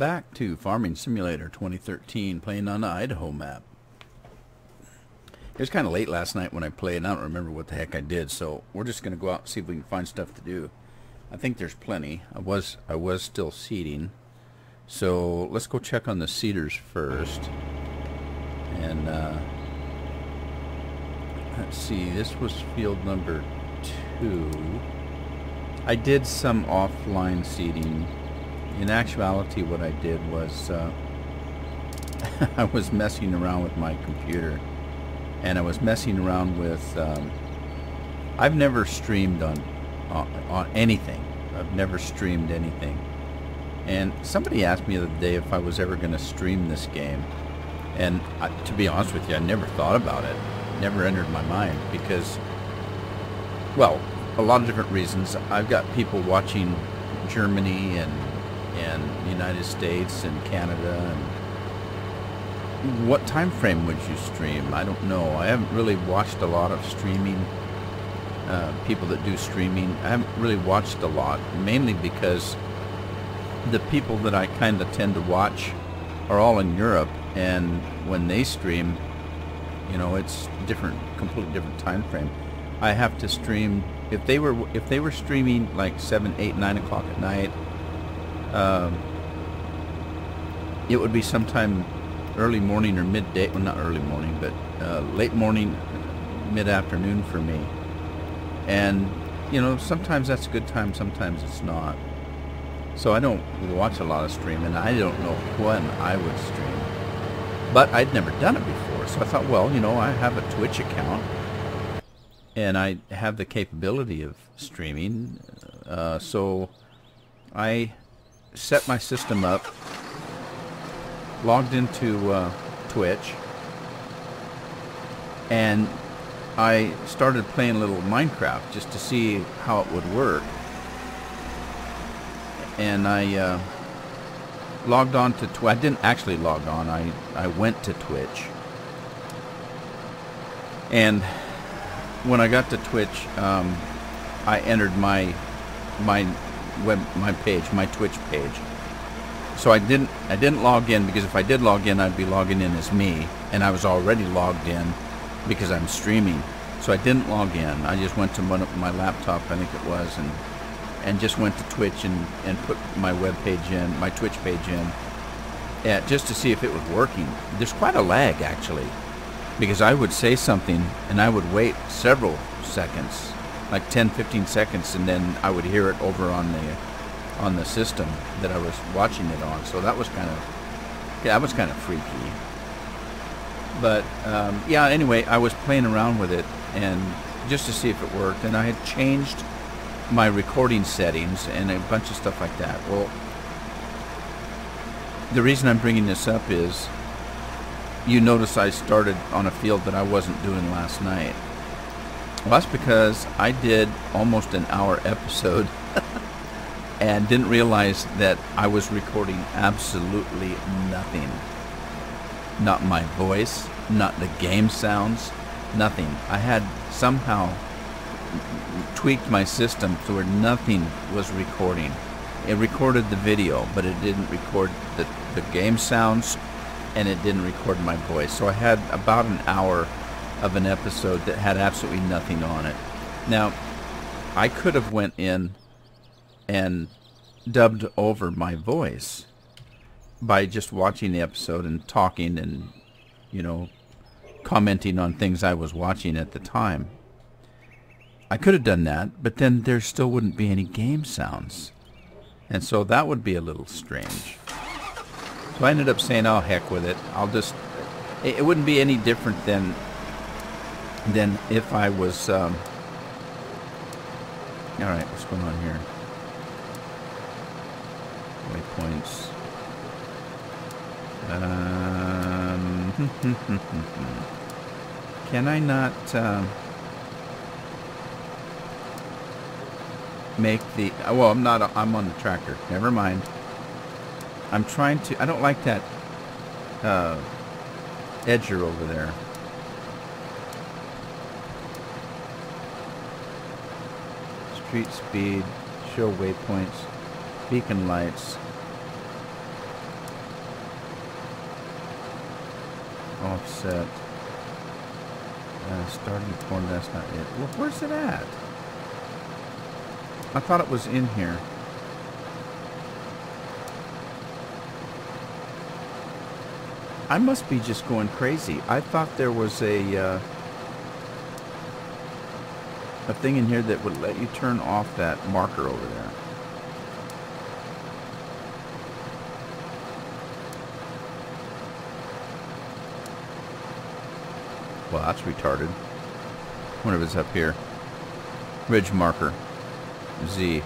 back to Farming Simulator 2013, playing on the Idaho map. It was kind of late last night when I played, and I don't remember what the heck I did, so we're just going to go out and see if we can find stuff to do. I think there's plenty. I was still seeding, so let's go check on the seeders first. And let's see, this was field number 2. I did some offline seeding. In actuality, what I did was I was messing around with my computer, and I was messing around with I've never streamed on anything. I've never streamed anything, and somebody asked me the other day if I was ever going to stream this game, and to be honest with you, I never thought about it. Never entered my mind, because, well, a lot of different reasons. I've got people watching Germany and United States and Canada. And what time frame would you stream? I don't know. I haven't really watched a lot of streaming. People that do streaming, I haven't really watched a lot, mainly because the people that I kind of tend to watch are all in Europe, and when they stream, you know, it's different, completely different time frame. I have to stream if they were streaming like 7, 8, 9 o'clock at night. It would be sometime early morning or midday. Well, not early morning, but late morning, mid-afternoon for me. And you know, sometimes that's a good time, sometimes it's not. So I don't watch a lot of streaming. I don't know when I would stream, but I'd never done it before. So I thought, well, you know, I have a Twitch account, and I have the capability of streaming. So I set my system up, logged into Twitch, and I started playing a little Minecraft just to see how it would work. And I logged on to Twitch. I didn't actually log on. I went to Twitch. And when I got to Twitch, I entered my Twitch page. So I didn't log in, because if I did log in, I'd be logging in as me, and I was already logged in because I'm streaming. So I didn't log in. I just went to my laptop, I think it was, and just went to Twitch and put my web page in, my Twitch page in, just to see if it was working. There's quite a lag, actually, because I would say something and I would wait several seconds, like 10-15 seconds, and then I would hear it over on the system that I was watching it on. So that was kind of freaky. But yeah, anyway, I was playing around with it, and just to see if it worked, and I had changed my recording settings and a bunch of stuff like that. Well, the reason I'm bringing this up is, you notice I started on a field that I wasn't doing last night. Well, that's because I did almost an hour episode and didn't realize that I was recording absolutely nothing. Not my voice, not the game sounds, nothing. I had somehow tweaked my system so where nothing was recording. It recorded the video, but it didn't record the game sounds, and it didn't record my voice. So I had about an hour of an episode that had absolutely nothing on it. Now, I could have went in and dubbed over my voice by just watching the episode and talking and, you know, commenting on things I was watching at the time. I could have done that, but then there still wouldn't be any game sounds. And so that would be a little strange. So I ended up saying, oh, heck with it. It wouldn't be any different than if I was, alright, what's going on here? Waypoints. Can I not make the... Well, I'm on the tractor. Never mind. I'm trying to... I don't like that edger over there. Street speed, show waypoints, beacon lights. offset. Starting to corn, that's not it. Well, where's it at? I thought it was in here. I must be just going crazy. I thought there was a thing in here that would let you turn off that marker over there. Well, that's retarded. Wonder if it's up here. Ridge marker. Z.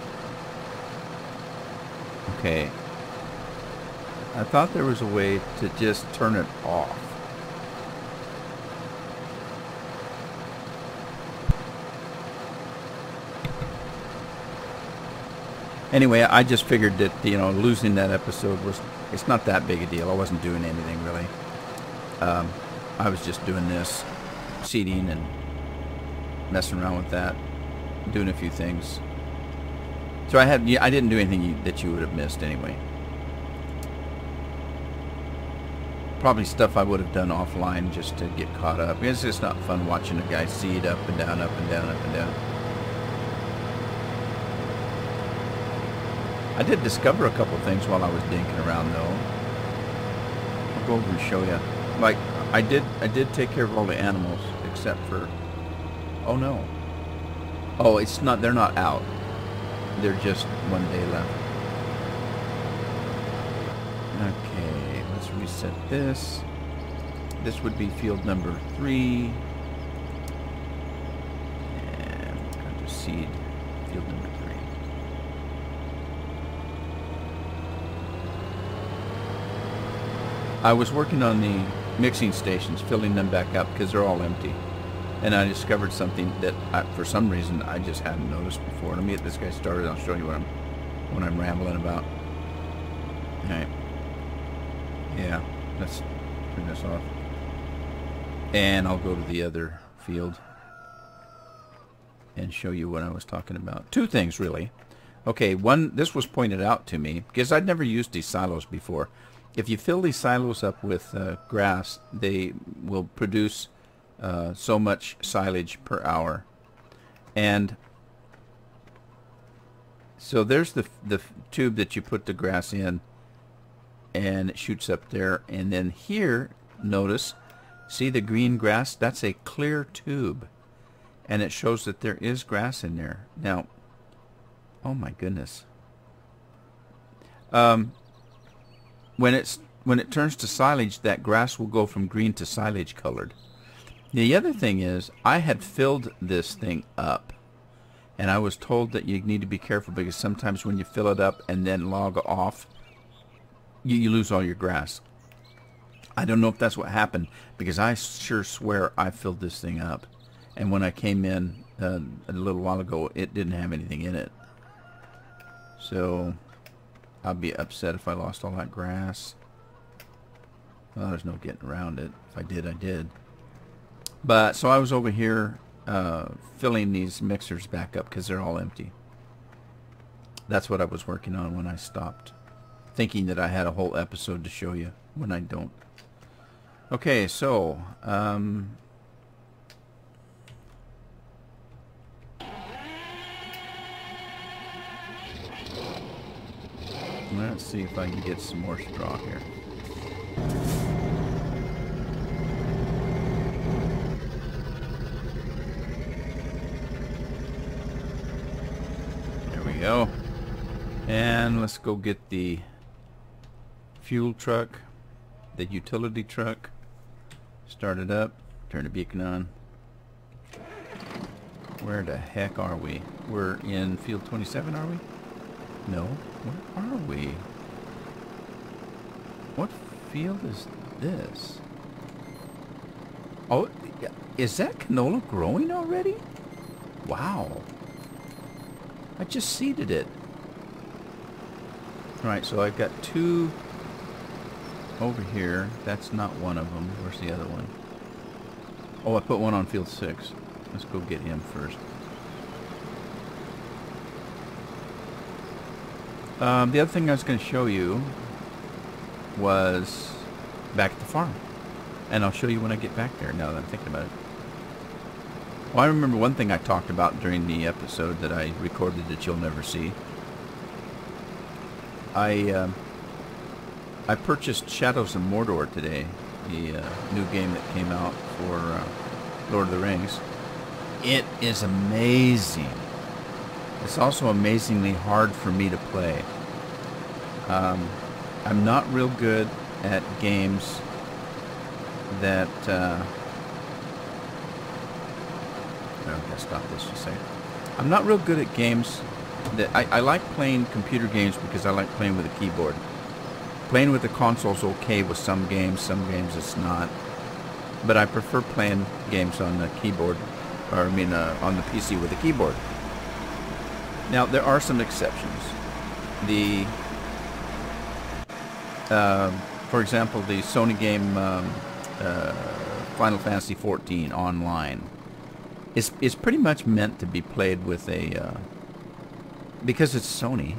Okay. I thought there was a way to just turn it off. Anyway, I just figured that, you know, losing that episode was, it's not that big a deal. I wasn't doing anything really. I was just doing this, seeding and messing around with that, doing a few things. So I didn't do anything that you would have missed anyway. Probably stuff I would have done offline just to get caught up. It's just not fun watching a guy seed up and down, up and down, up and down. I did discover a couple things while I was dinking around though. I'll go over and show you. Like, I did take care of all the animals except for, oh no. Oh, it's not, they're not out. They're just one day left. Okay, let's reset this. This would be field number 3. And we'll have to seed field number 3. I was working on the mixing stations, filling them back up because they're all empty. And I discovered something that for some reason I just hadn't noticed before. Let me get this guy started. I'll show you what I'm rambling about. All right. Yeah, let's turn this off. And I'll go to the other field and show you what I was talking about. Two things really. Okay, one, this was pointed out to me because I'd never used these silos before. If you fill these silos up with grass, they will produce so much silage per hour. And so there's the tube that you put the grass in, and it shoots up there. And then here, notice, see the green grass? That's a clear tube, and it shows that there is grass in there. Now, oh my goodness. When it turns to silage, that grass will go from green to silage colored. The other thing is, I had filled this thing up, and I was told that you need to be careful because sometimes when you fill it up and then log off, you lose all your grass. I don't know if that's what happened because I sure swear I filled this thing up, and when I came in a little while ago, it didn't have anything in it. So I'd be upset if I lost all that grass. Well, there's no getting around it. If I did, I did. But so I was over here filling these mixers back up because they're all empty. That's what I was working on when I stopped, thinking that I had a whole episode to show you when I don't. Okay, so let's see if I can get some more straw here. There we go. And let's go get the fuel truck, the utility truck. Start it up. Turn the beacon on. Where the heck are we? We're in field 27, are we? No. Where are we? What field is this? Oh, is that canola growing already? Wow. I just seeded it. Alright, so I've got 2 over here. That's not one of them. Where's the other one? Oh, I put one on field 6. Let's go get him first. The other thing I was going to show you was back at the farm. And I'll show you when I get back there, now that I'm thinking about it. Well, I remember one thing I talked about during the episode that I recorded that you'll never see. I purchased Shadows of Mordor today, the new game that came out for Lord of the Rings. It is amazing. It's also amazingly hard for me to play. I'm not real good at games that... I'm going to stop this for a second. I'm not real good at games that... I like playing computer games because I like playing with a keyboard. Playing with the console's okay with some games it's not. But I prefer playing games on the keyboard, or I mean on the PC with a keyboard. Now, there are some exceptions. For example, the Sony game Final Fantasy XIV Online is pretty much meant to be played with a... because it's Sony,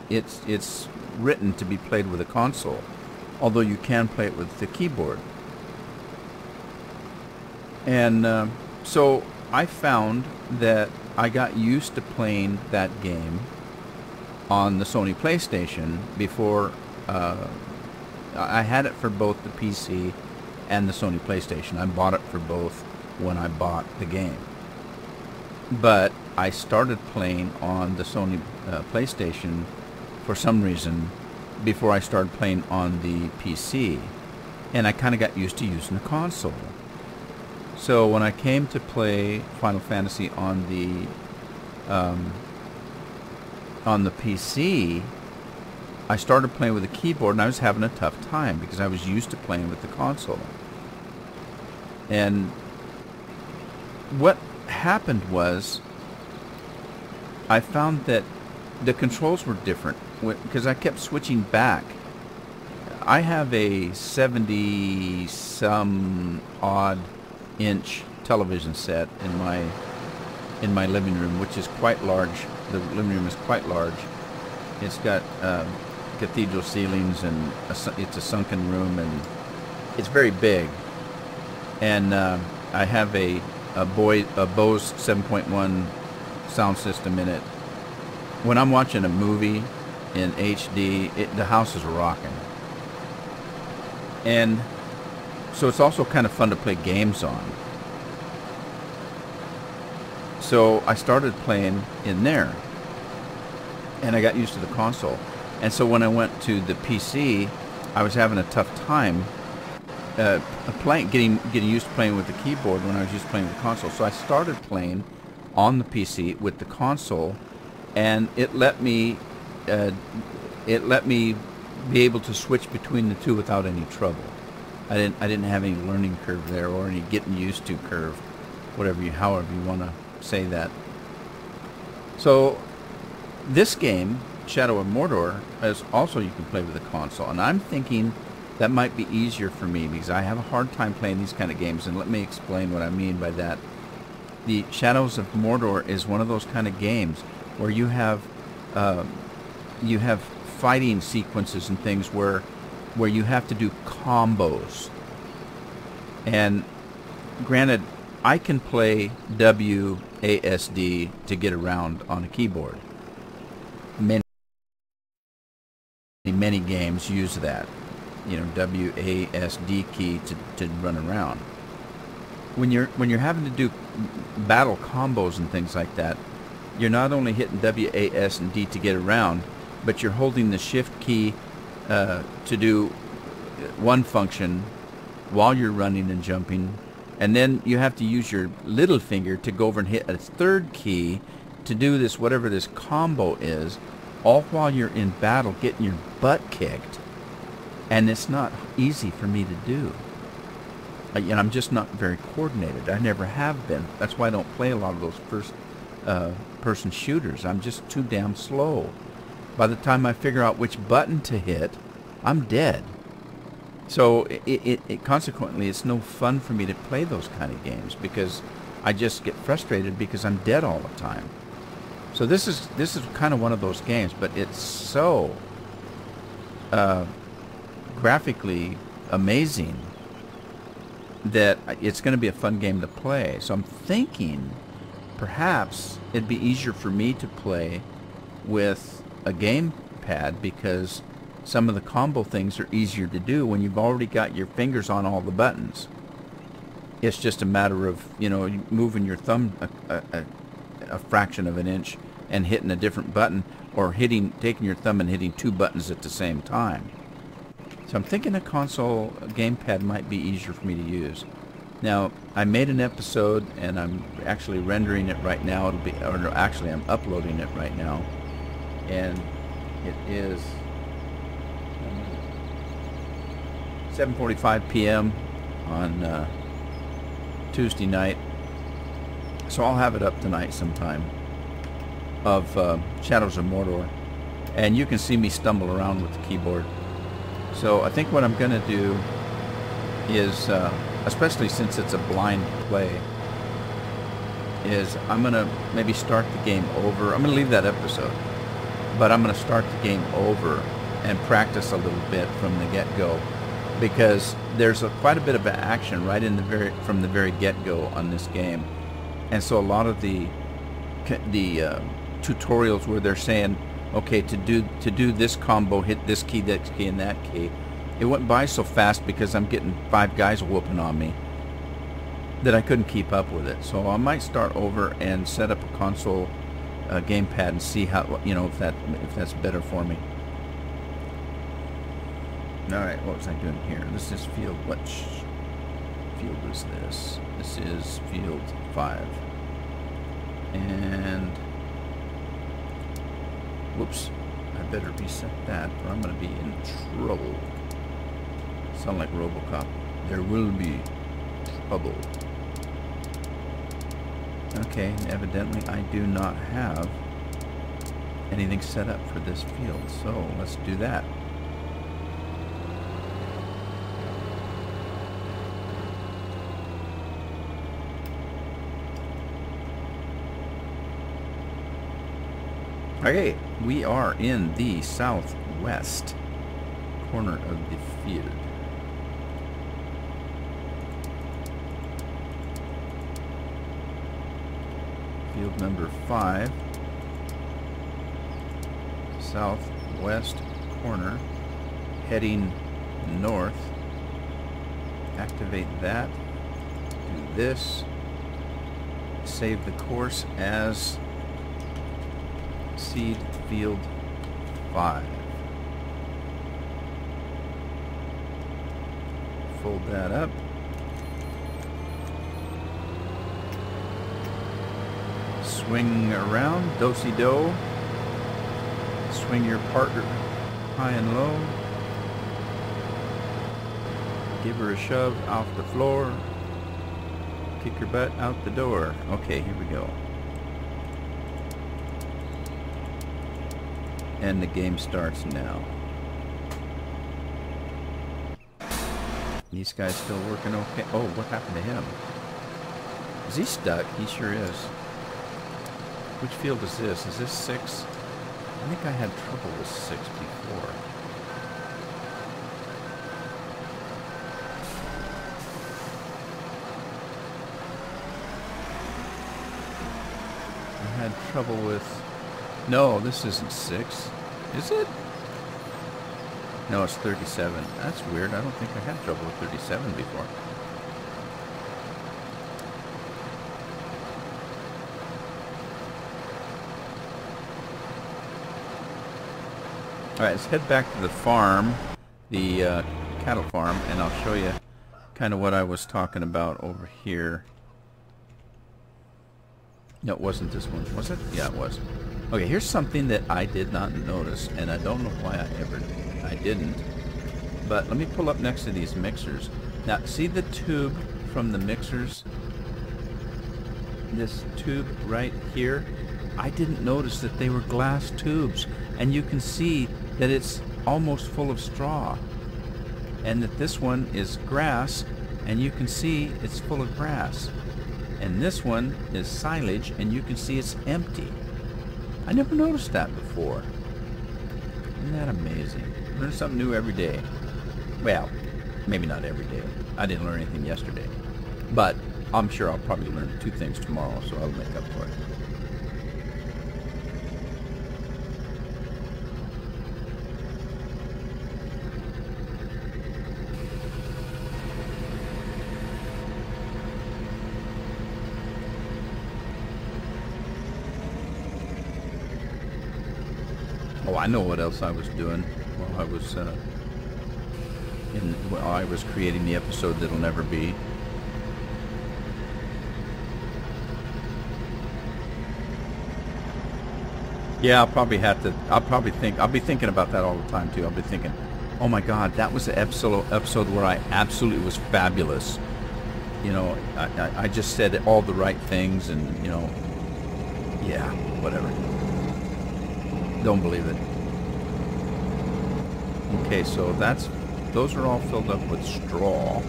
it's written to be played with a console, although you can play it with the keyboard. And so I found that I got used to playing that game on the Sony PlayStation before I had it for both the PC and the Sony PlayStation. I bought it for both when I bought the game. But I started playing on the Sony PlayStation for some reason before I started playing on the PC. And I kind of got used to using the console. So when I came to play Final Fantasy on the PC, I started playing with a keyboard, and I was having a tough time because I was used to playing with the console. And what happened was I found that the controls were different because I kept switching back. I have a 70-some odd inch television set in my living room, which is quite large. The living room is quite large. It's got cathedral ceilings, and it's a sunken room, and it's very big. And I have a Bose 7.1 sound system in it. When I'm watching a movie in HD, the house is rocking. And so it's also kind of fun to play games on. So I started playing in there, and I got used to the console. And so when I went to the PC, I was having a tough time getting used to playing with the keyboard when I was used to playing with the console. So I started playing on the PC with the console, and it let me be able to switch between the two without any trouble. I didn't have any learning curve there, or any getting used to curve, however you want to say that. So this game, Shadow of Mordor, is also you can play with a console, and I'm thinking that might be easier for me because I have a hard time playing these kind of games. And let me explain what I mean by that. The Shadows of Mordor is one of those kind of games where you have fighting sequences and things where you have to do combos. And granted, I can play WASD to get around on a keyboard. Many games use that, WASD key to run around. When you're having to do battle combos and things like that, you're not only hitting WAS and D to get around, but you're holding the shift key to do one function while you're running and jumping, and then you have to use your little finger to go over and hit a third key to do this, whatever this combo is, all while you're in battle getting your butt kicked. And it's not easy for me to do. And I'm just not very coordinated. I never have been. That's why I don't play a lot of those first person shooters. I'm just too damn slow. By the time I figure out which button to hit, I'm dead. So it consequently, it's no fun for me to play those kind of games because I just get frustrated because I'm dead all the time. So this is kind of one of those games, but it's so graphically amazing that it's going to be a fun game to play. So I'm thinking perhaps it'd be easier for me to play with a gamepad, because some of the combo things are easier to do when you've already got your fingers on all the buttons. It's just a matter of, you know, moving your thumb a fraction of an inch and hitting a different button, or taking your thumb and hitting two buttons at the same time. So I'm thinking a console gamepad might be easier for me to use. Now, I made an episode, and I'm actually rendering it right now. Actually, I'm uploading it right now, and it is 7:45 p.m. on Tuesday night. So I'll have it up tonight sometime, of Shadows of Mordor, and you can see me stumble around with the keyboard. So I think what I'm going to do is, especially since it's a blind play, is I'm going to maybe start the game over. I'm going to leave that episode, but I'm going to start the game over and practice a little bit from the get-go, because there's quite a bit of action right from the very get-go on this game. And so a lot of the tutorials where they're saying, okay, to do this combo, hit this key, and that key. It went by so fast because I'm getting 5 guys whooping on me that I couldn't keep up with it. So I might start over and set up a console gamepad and see how, you know, if that's better for me. All right, what was I doing here? This is field. What field is this? This is field 5. And whoops, I better reset that, or I'm going to be in trouble. Sound like RoboCop. There will be trouble. Okay, evidently I do not have anything set up for this field, so let's do that. Okay, we are in the southwest corner of the field. Field number 5, southwest corner, heading north. Activate that, do this, save the course as Seed Field 5. Fold that up. Swing around, do-si-do. Swing your partner high and low. Give her a shove off the floor. Kick her butt out the door. Okay, here we go. And the game starts now. These guys still working okay? Oh, what happened to him? Is he stuck? He sure is. Which field is this? Is this 6? I think I had trouble with 6 before. I had trouble with... No, this isn't 6. Is it? No, it's 37. That's weird. I don't think I had trouble with 37 before. Alright, let's head back to the farm, the cattle farm, and I'll show you kind of what I was talking about over here. No, it wasn't this one, was it? Yeah, it was. Okay, here's something that I did not notice, and I don't know why I didn't. But let me pull up next to these mixers. Now, see the tube from the mixers? This tube right here? I didn't notice that they were glass tubes, and you can see that it's almost full of straw. And that this one is grass, and you can see it's full of grass. And this one is silage, and you can see it's empty. I never noticed that before. Isn't that amazing? Learn something new every day. Well, maybe not every day. I didn't learn anything yesterday. But I'm sure I'll probably learn 2 things tomorrow, so I'll make up for it. Oh, I know what else I was doing while I was creating the episode that'll never be. Yeah, I'll be thinking about that all the time too. I'll be thinking, oh my God, that was the episode where I absolutely was fabulous. You know, I just said all the right things, and you know, yeah, whatever. Don't believe it. Okay, so those are all filled up with straw.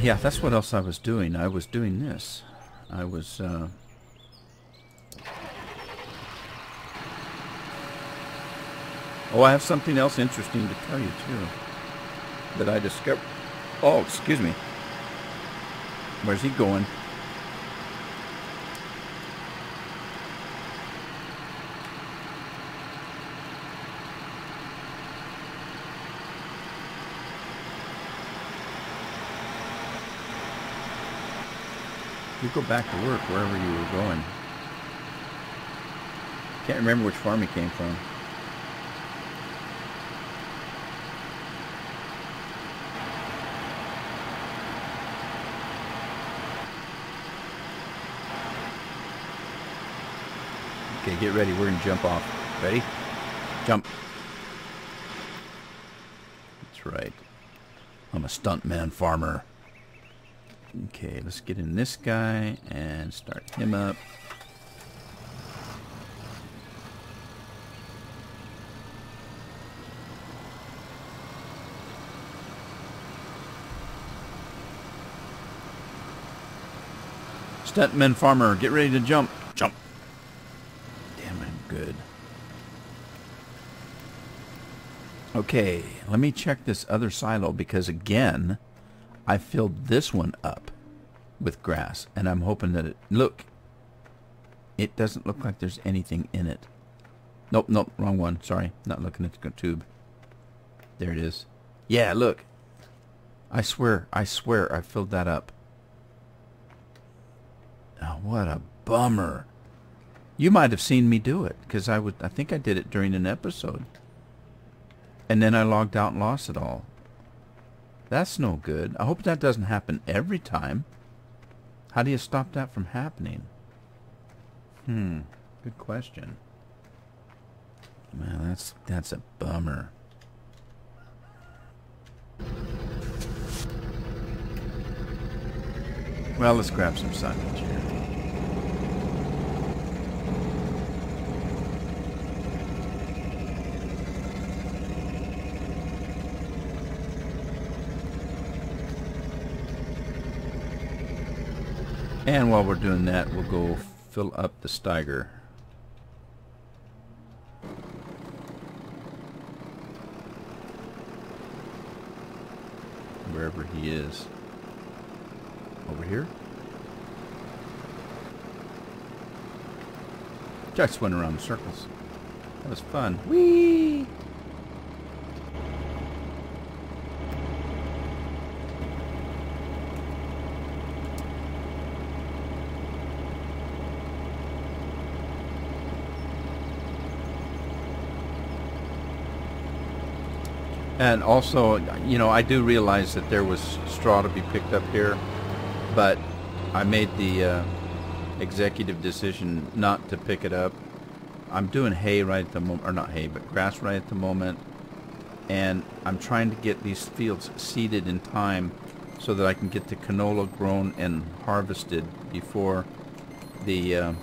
Yeah, that's what else I was doing. I was doing this. I was, Oh, I have something else interesting to tell you, too. That I discovered. Oh, excuse me. Where's he going? You go back to work wherever you were going. Can't remember which farm he came from. Okay, get ready. We're gonna jump off. Ready? Jump. That's right. I'm a stuntman farmer. Okay, let's get in this guy and start him up. Stuntman farmer, get ready to jump. Jump. Damn, I'm good. Okay, let me check this other silo because again, I filled this one up with grass, and I'm hoping that it doesn't look like there's anything in it. Nope, wrong one. Sorry, not looking at the tube. There it is. Yeah, look. I swear I filled that up. Oh, what a bummer. You might have seen me do it, because I think I did it during an episode. And then I logged out and lost it all. That's no good. I hope that doesn't happen every time. How do you stop that from happening? Good question. Man, that's a bummer. Well, let's grab some silage here. And while we're doing that, we'll go fill up the Steiger. Wherever he is. Over here? Just went around in circles. That was fun. Whee! And also, you know, I do realize that there was straw to be picked up here, but I made the executive decision not to pick it up. I'm doing hay right at the moment, or not hay, but grass right at the moment, and I'm trying to get these fields seeded in time so that I can get the canola grown and harvested before the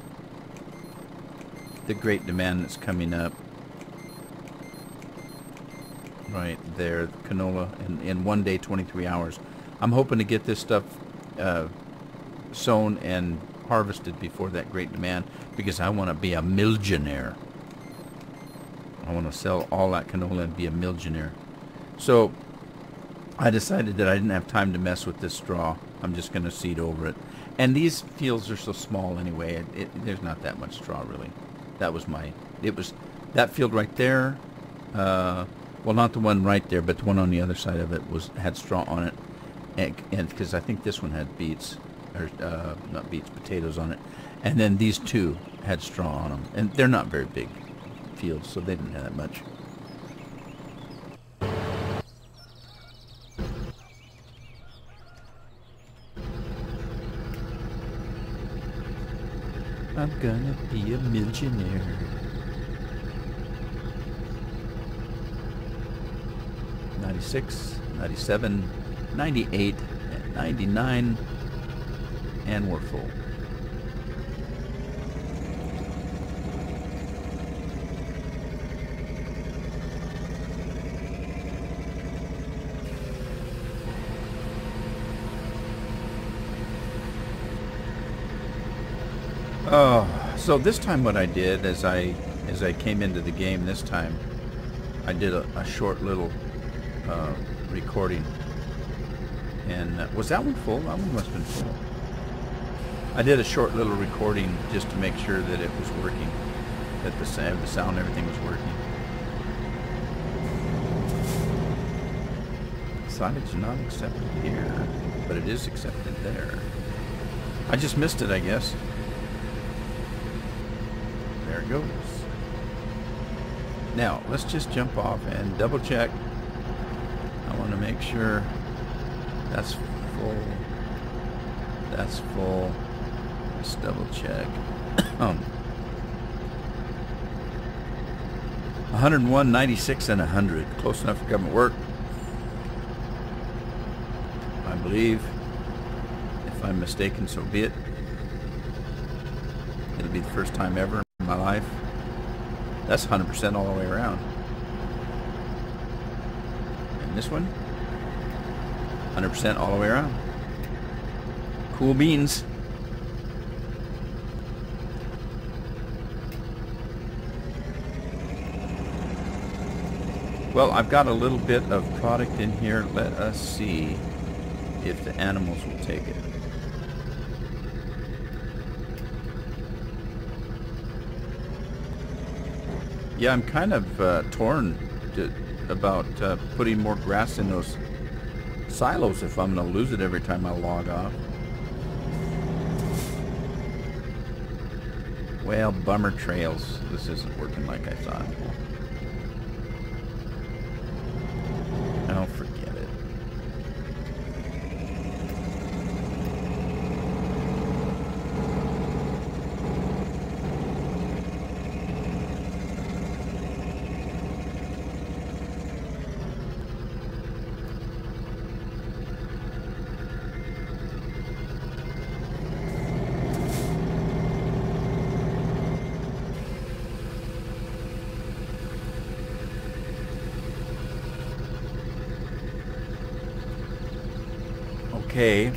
the great demand that's coming up. Right there, canola in 1 day, 23 hours. I'm hoping to get this stuff sown and harvested before that great demand, because I want to be a millionaire. I want to sell all that canola and be a millionaire. So I decided that I didn't have time to mess with this straw. I'm just going to seed over it. And these fields are so small anyway. There's not that much straw really. That was that field right there. Well, not the one right there, but the one on the other side of it had straw on it. And because I think this one had beets, or not beets, potatoes on it. And then these two had straw on them. And they're not very big fields, so they didn't have that much. I'm gonna be a millionaire. 96, 97, 98, 99, and we're full. Oh, so this time what I did as I came into the game this time, I did a short little recording. And was that one full? That one must have been full. I did a short little recording just to make sure that it was working, that the sound, everything was working. Signage not accepted here, but it is accepted there. I just missed it, I guess. There it goes. Now, let's just jump off and double check. I want to make sure that's full. That's full. Let's double check. 101, 96, and 100. Close enough for government work, I believe. If I'm mistaken, so be it. It'll be the first time ever in my life. That's 100% all the way around. And this one, 100% all the way around. Cool beans. Well, I've got a little bit of product in here. Let us see if the animals will take it. Yeah, I'm kind of torn about putting more grass in those silos if I'm going to lose it every time I log off. Well, bummer trails. This isn't working like I thought. Oh, forget it. Okay,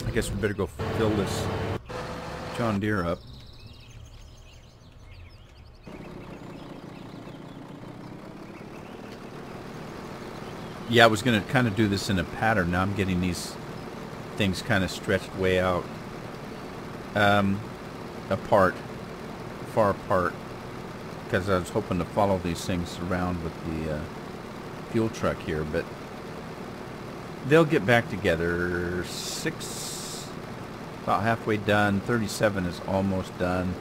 I guess we better go fill this John Deere up. Yeah, I was going to kind of do this in a pattern. Now I'm getting these things kind of stretched way out, apart, far apart, because I was hoping to follow these things around with the fuel truck here, but they'll get back together. 6, about halfway done. 37 is almost done,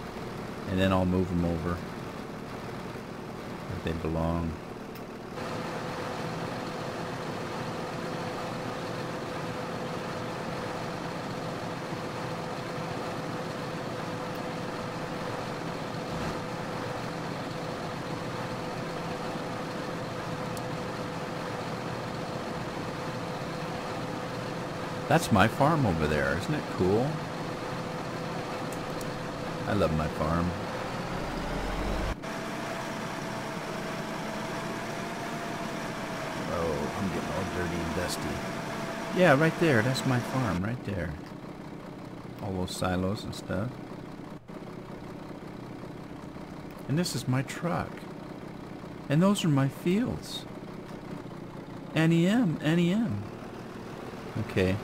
and then I'll move them over where they belong. That's my farm over there. Isn't it cool? I love my farm. I'm getting all dirty and dusty. Yeah, right there. That's my farm, right there. All those silos and stuff. And this is my truck. And those are my fields. NEM. Okay.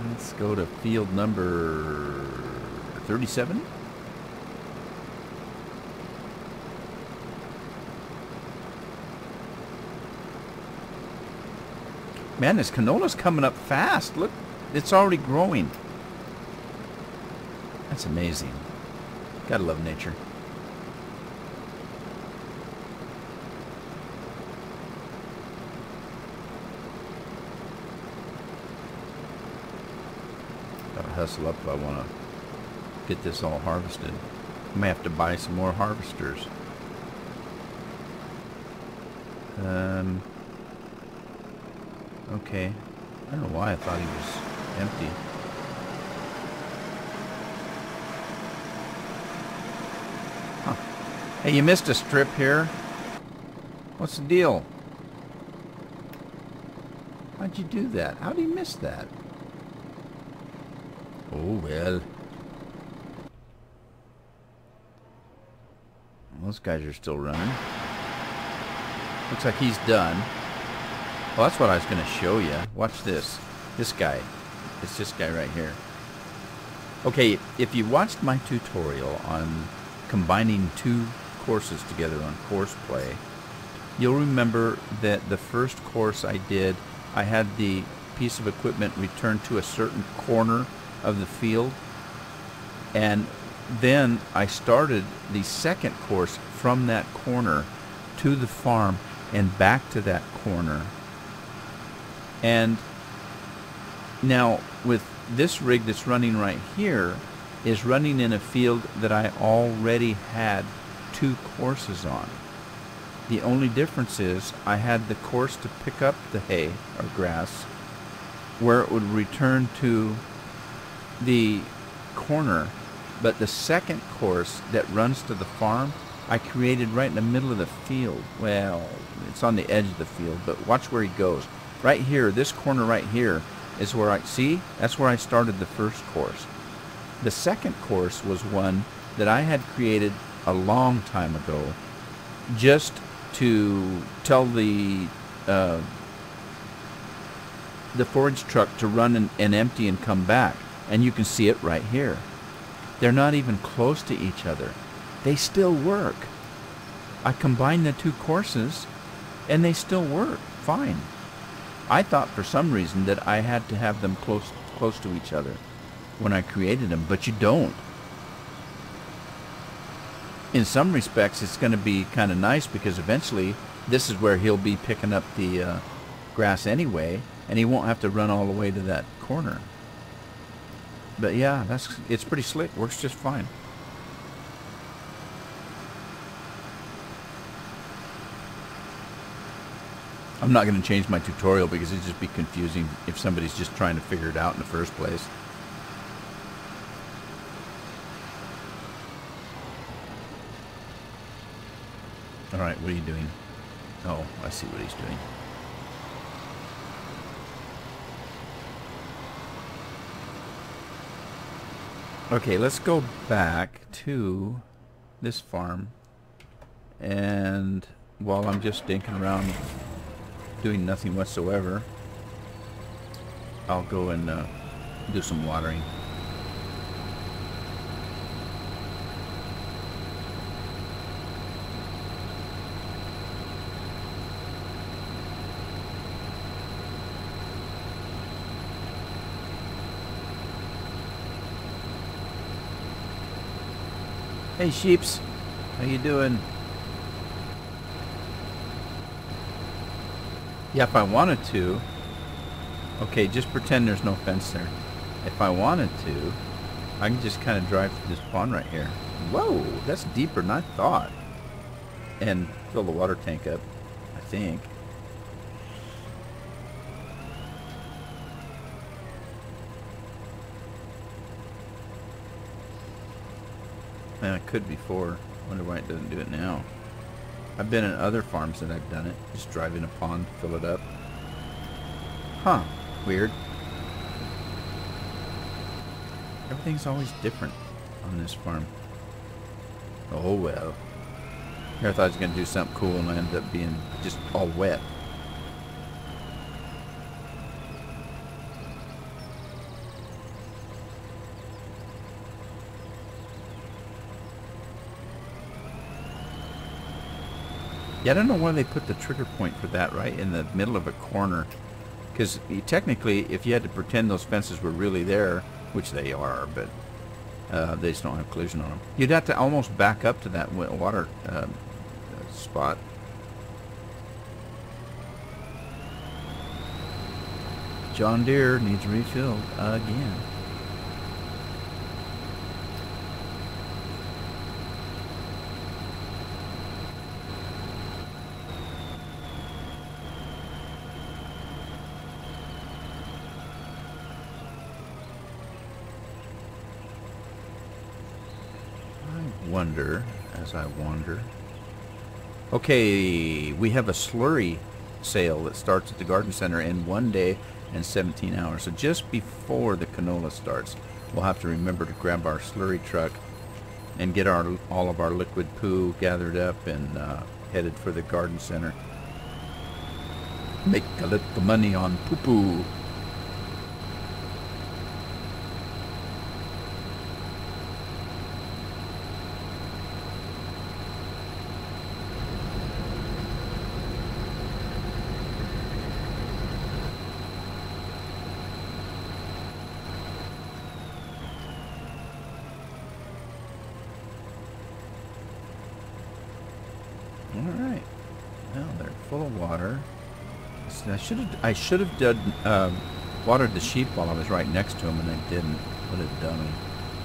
Let's go to field number 37. Man, this canola's coming up fast. Look, it's already growing. That's amazing. Gotta love nature. Gotta hustle up if I want to get this all harvested. I may have to buy some more harvesters. Okay. I don't know why I thought he was empty. Huh. Hey, you missed a strip here. What's the deal? How'd you do that? How'd you miss that? Oh, well. Those guys are still running. Looks like he's done. Well, that's what I was going to show you. Watch this. This guy. It's this guy right here. Okay, if you watched my tutorial on combining two courses together on course play, you'll remember that the first course I did, I had the piece of equipment returned to a certain corner of the field, and then I started the second course from that corner to the farm and back to that corner. And now with this rig that's running right here is running in a field that I already had two courses on. The only difference is I had the course to pick up the hay or grass where it would return to the corner, but the second course that runs to the farm I created right in the middle of the field. Well, it's on the edge of the field, but watch where he goes. Right here, this corner right here is where that's where I started the first course. The second course was one that I had created a long time ago just to tell the forage truck to run and empty and come back. And you can see it right here. They're not even close to each other. They still work. I combined the two courses and they still work fine. I thought for some reason that I had to have them close to each other when I created them, but you don't. In some respects, it's going to be kind of nice because eventually this is where he'll be picking up the grass anyway, and he won't have to run all the way to that corner. But yeah, it's pretty slick. Works just fine. I'm not going to change my tutorial because it'd just be confusing if somebody's just trying to figure it out in the first place. Alright, what are you doing? Oh, I see what he's doing. Okay, let's go back to this farm. And while I'm just dinking around doing nothing whatsoever, I'll go and do some watering. Hey sheeps, how you doing? Yeah, if I wanted to, okay, just pretend there's no fence there. If I wanted to, I can just kind of drive through this pond right here. Whoa, that's deeper than I thought. And fill the water tank up, I think. Man, it could before. Wonder why it doesn't do it now. I've been in other farms that I've done it. Just drive in a pond, fill it up. Huh. Weird. Everything's always different on this farm. Oh well. Here I thought I was going to do something cool and I ended up being just all wet. Yeah, I don't know why they put the trigger point for that right in the middle of a corner. Because technically, if you had to pretend those fences were really there, which they are, but they just don't have collision on them, you'd have to almost back up to that water spot. John Deere needs refilled again. Wonder as I wander. Okay, we have a slurry sale that starts at the garden center in 1 day and 17 hours. So just before the canola starts, we'll have to remember to grab our slurry truck and get all of our liquid poo gathered up and headed for the garden center. Make a little money on poo-poo. Alright, well they're full of water. I should have done watered the sheep while I was right next to them, and I didn't. What a dummy!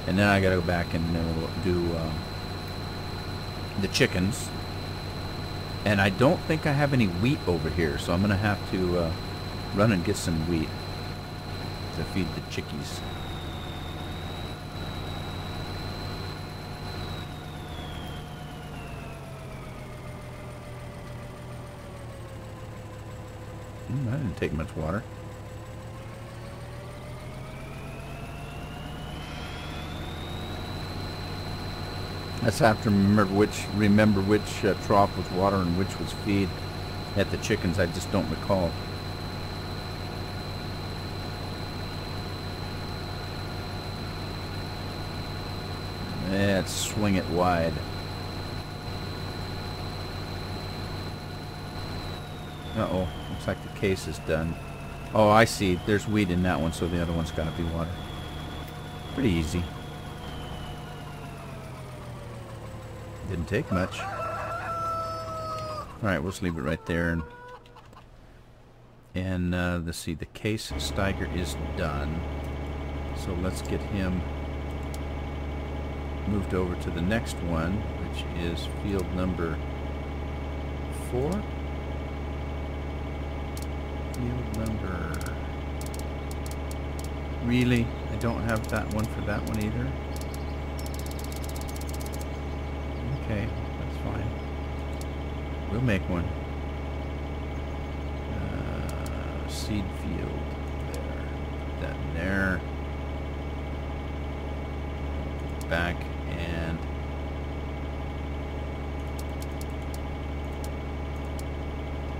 And then I got to go back and do the chickens. And I don't think I have any wheat over here, so I'm gonna have to run and get some wheat to feed the chickies. That didn't take much water. That's have to remember which trough was water and which was feed at the chickens. I just don't recall. Let's swing it wide. Uh-oh, looks like the case is done. Oh, I see. There's wheat in that one, so the other one's got to be water. Pretty easy. Didn't take much. Alright, we'll just leave it right there. And let's see, the case Steiger is done. So let's get him moved over to the next one, which is field number 4. Field number... Really? I don't have that one for that one either? Okay, that's fine. We'll make one. Seed field. There. Put that in there. Back and...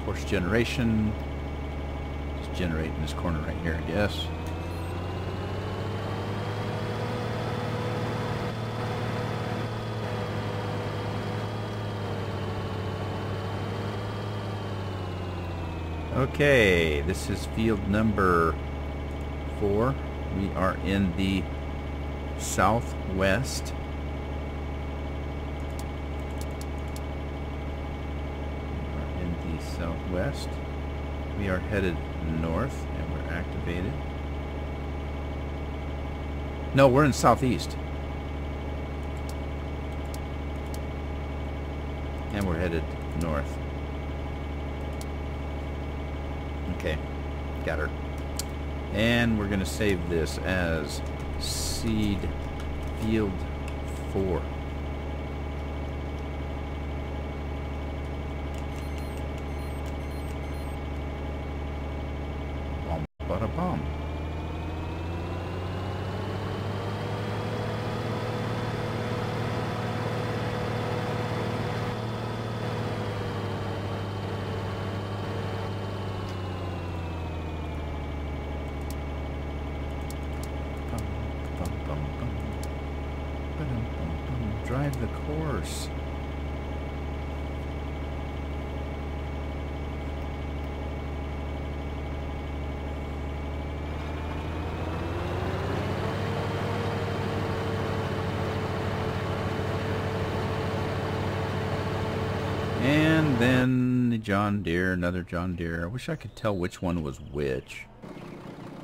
Horse generation. Just generate in this corner right here, I guess. Okay, this is field number 4. We are in the southwest. We are in the southwest. We are headed north, and we're activated. No, we're in southeast. And we're headed north. Okay, got her. And we're going to save this as seed field 4. course. And then the John Deere, another John Deere. I wish I could tell which one was which.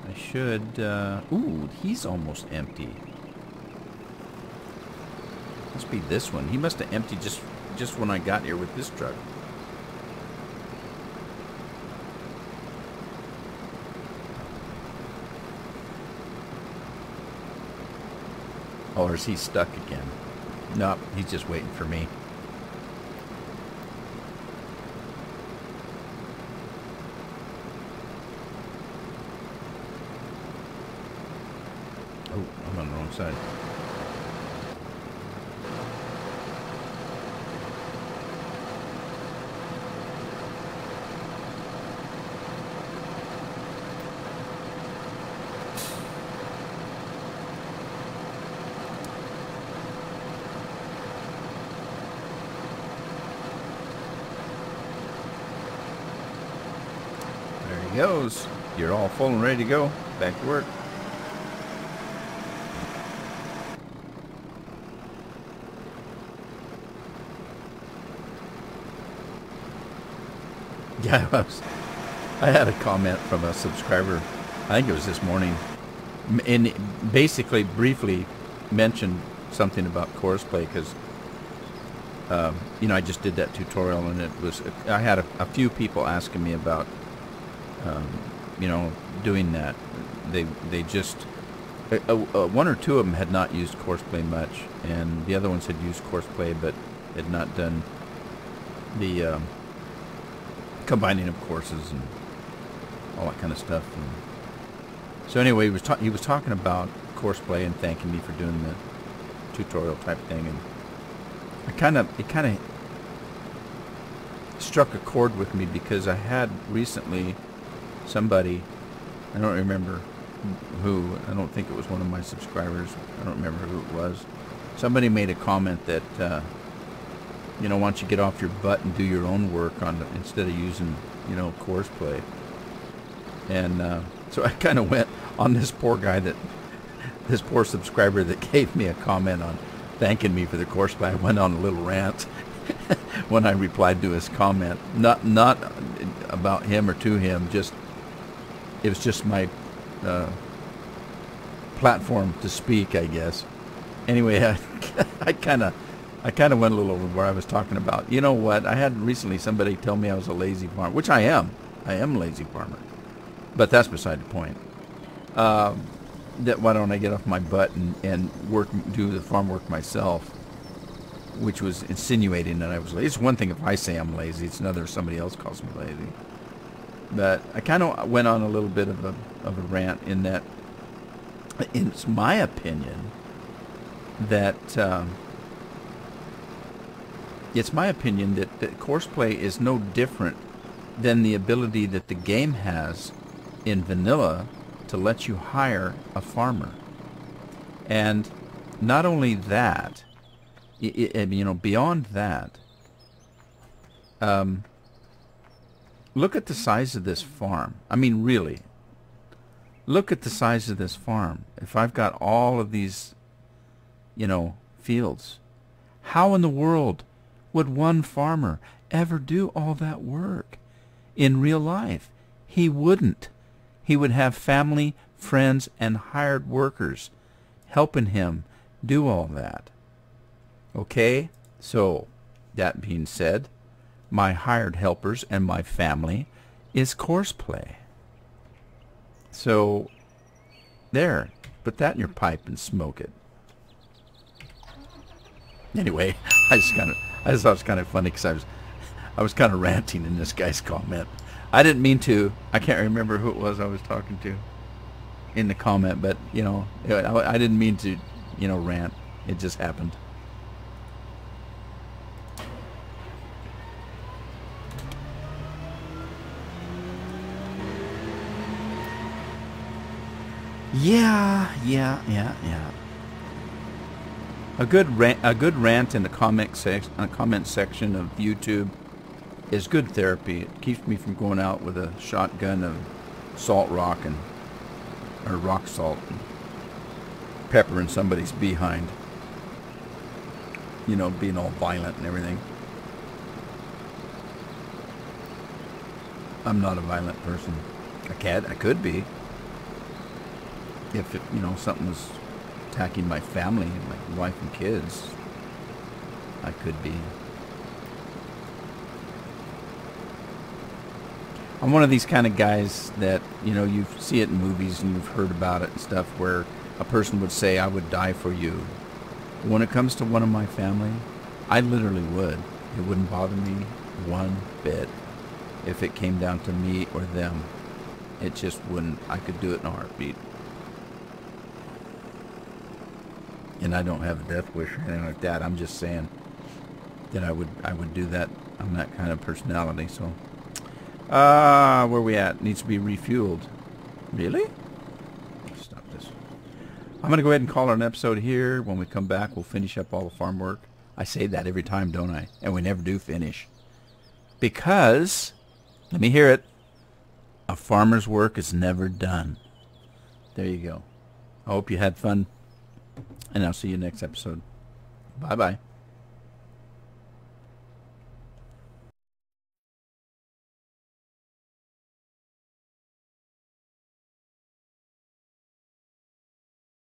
I should, ooh, he's almost empty. Must be this one. He must have emptied just when I got here with this truck. Or is he stuck again? Nope, he's just waiting for me. Oh, I'm on the wrong side. There he goes. You're all full and ready to go. Back to work. Yeah, I had a comment from a subscriber, I think it was this morning, and basically briefly mentioned something about Courseplay because, you know, I just did that tutorial and it was, I had a few people asking me about, you know, doing that. They just, one or two of them had not used Courseplay much, and the other ones had used Courseplay but had not done the combining of courses and all that kind of stuff. And so anyway, he was talking about Courseplay and thanking me for doing the tutorial type thing, and it kind of struck a chord with me because I had recently somebody, I don't remember who, I don't think it was one of my subscribers, I don't remember who it was. Somebody made a comment that you know, why don't you get off your butt and do your own work on instead of using, you know, Courseplay. And so I kind of went on this poor guy this poor subscriber that gave me a comment on thanking me for the Courseplay. I went on a little rant when I replied to his comment. Not about him or to him, just it was just my platform to speak, I guess. Anyway, I kind of went a little over where I was talking about. You know what? I had recently somebody tell me I was a lazy farmer, which I am. I am a lazy farmer. But that's beside the point. That why don't I get off my butt and do the farm work myself, which was insinuating that I was lazy. It's one thing if I say I'm lazy. It's another if somebody else calls me lazy. But I kind of went on a little bit of a rant in that it's my opinion that Courseplay is no different than the ability that the game has in vanilla to let you hire a farmer. And not only that, you know, beyond that, look at the size of this farm. I mean, really, look at the size of this farm. If I've got all of these, you know, fields, how in the world would one farmer ever do all that work in real life? He wouldn't. He would have family, friends, and hired workers helping him do all that. Okay? So, that being said, my hired helpers and my family is Courseplay. So, there. Put that in your pipe and smoke it. Anyway, I just thought it was kind of funny because I was kind of ranting in this guy's comment. I didn't mean to. I can't remember who it was I was talking to in the comment, but you know, I didn't mean to, you know, rant. It just happened. Yeah. A good rant in the comment section of YouTube is good therapy. It keeps me from going out with a shotgun of salt rock or rock salt and pepper in somebody's behind. You know, being all violent and everything. I'm not a violent person. I could be. If something was attacking my family, my wife and kids, I could be. I'm one of these kind of guys that, you see it in movies and you've heard about it and stuff, where a person would say, I would die for you. But when it comes to one of my family, I literally would. It wouldn't bother me one bit if it came down to me or them. It just wouldn't. I could do it in a heartbeat. And I don't have a death wish or anything like that. I'm just saying that I would do that. I'm that kind of personality. So, where we at? Needs to be refueled. Really? Stop this. I'm gonna go ahead and call it an episode here. When we come back, we'll finish up all the farm work. I say that every time, don't I? And we never do finish. Because, let me hear it, a farmer's work is never done. There you go. I hope you had fun. And I'll see you next episode. Bye-bye.